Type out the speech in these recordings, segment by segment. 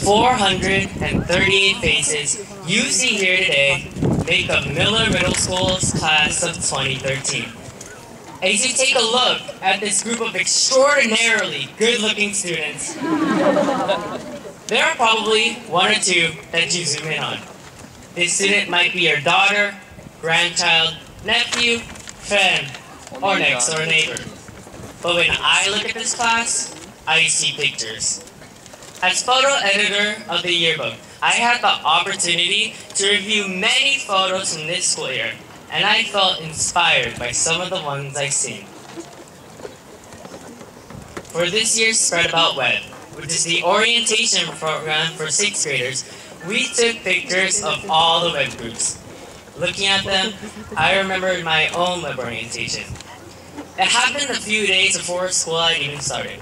438 faces you see here today make up Miller Middle School's class of 2013. As you take a look at this group of extraordinarily good-looking students, there are probably one or two that you zoom in on. This student might be your daughter, grandchild, nephew, friend, or next-door neighbor. But when I look at this class, I see pictures. As photo editor of the yearbook, I had the opportunity to review many photos from this school year, and I felt inspired by some of the ones I've seen. For this year's Spread About Web, which is the orientation program for 6th graders, we took pictures of all the web groups. Looking at them, I remembered my own web orientation. It happened a few days before school had even started.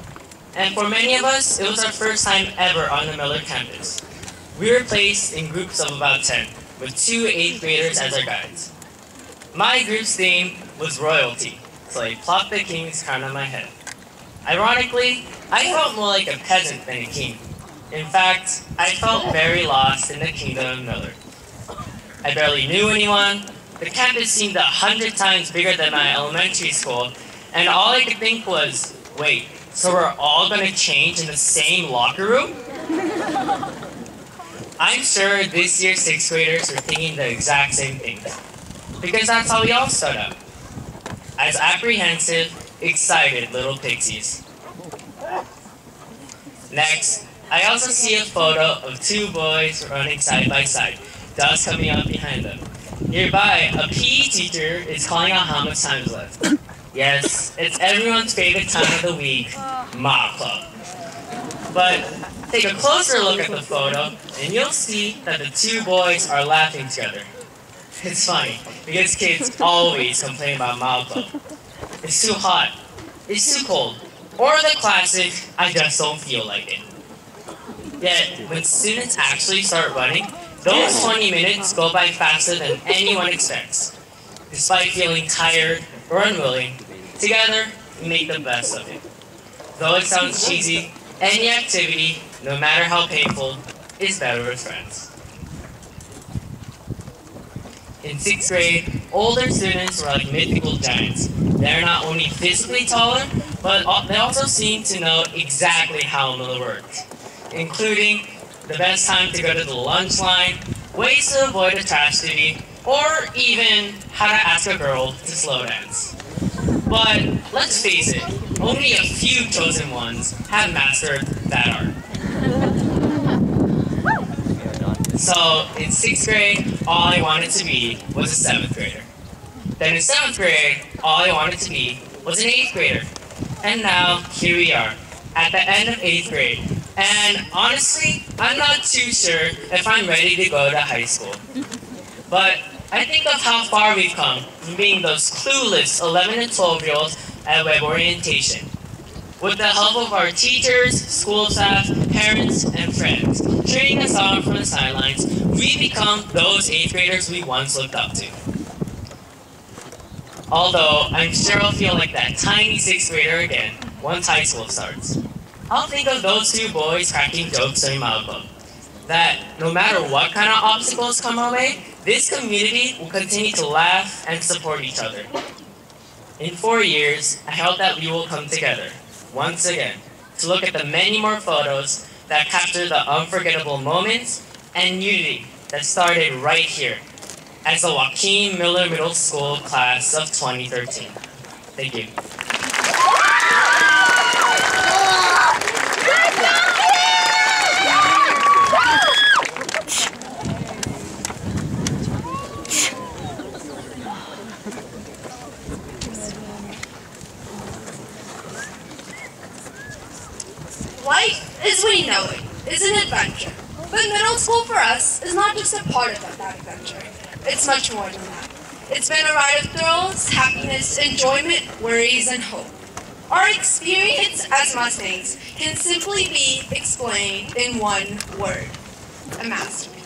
And for many of us, it was our first time ever on the Miller campus. We were placed in groups of about 10, with 2 8th graders as our guides. My group's theme was royalty, so I plopped the king's crown on my head. Ironically, I felt more like a peasant than a king. In fact, I felt very lost in the kingdom of Miller. I barely knew anyone. The campus seemed 100 times bigger than my elementary school, and all I could think was, wait, so we're all going to change in the same locker room? I'm sure this year's 6th graders were thinking the exact same thing, because that's how we all start out, as apprehensive, excited little pixies. Next, I also see a photo of 2 boys running side by side, dust coming up behind them. Nearby, a PE teacher is calling out how much time is left. Yes, it's everyone's favorite time of the week, Mock Club. But take a closer look at the photo, and you'll see that the 2 boys are laughing together. It's funny, because kids always complain about Mock Club. It's too hot, it's too cold, or the classic, I just don't feel like it. Yet, when students actually start running, those 20 minutes go by faster than anyone expects. Despite feeling tired or unwilling, together we make the best of it. Though it sounds cheesy, any activity, no matter how painful, is better with friends. In 6th grade, older students were like mythical giants. They're not only physically taller, but they also seem to know exactly how Miller works, including the best time to go to the lunch line, ways to avoid a trash duty, or even how to ask a girl to slow dance. But let's face it, only a few chosen ones have mastered that art. So in 6th grade, all I wanted to be was a 7th grader. Then in 7th grade, all I wanted to be was an 8th grader. And now, here we are, at the end of 8th grade. And honestly, I'm not too sure if I'm ready to go to high school. But I think of how far we've come from being those clueless 11 and 12-year-olds at web orientation. With the help of our teachers, school staff, parents, and friends cheering us on from the sidelines, we become those 8th graders we once looked up to. Although I'm sure I'll feel like that tiny 6th grader again once high school starts. I'll think of those 2 boys cracking jokes during Mock Club. That no matter what kind of obstacles come our way, this community will continue to laugh and support each other. In 4 years, I hope that we will come together, once again, to look at the many more photos that capture the unforgettable moments and unity that started right here as the Joaquin Miller Middle School class of 2013. Thank you. Life, as we know it, is an adventure. But middle school for us is not just a part of that adventure. It's much more than that. It's been a ride of thrills, happiness, enjoyment, worries, and hope. Our experience as Mustangs can simply be explained in one word: a masterpiece.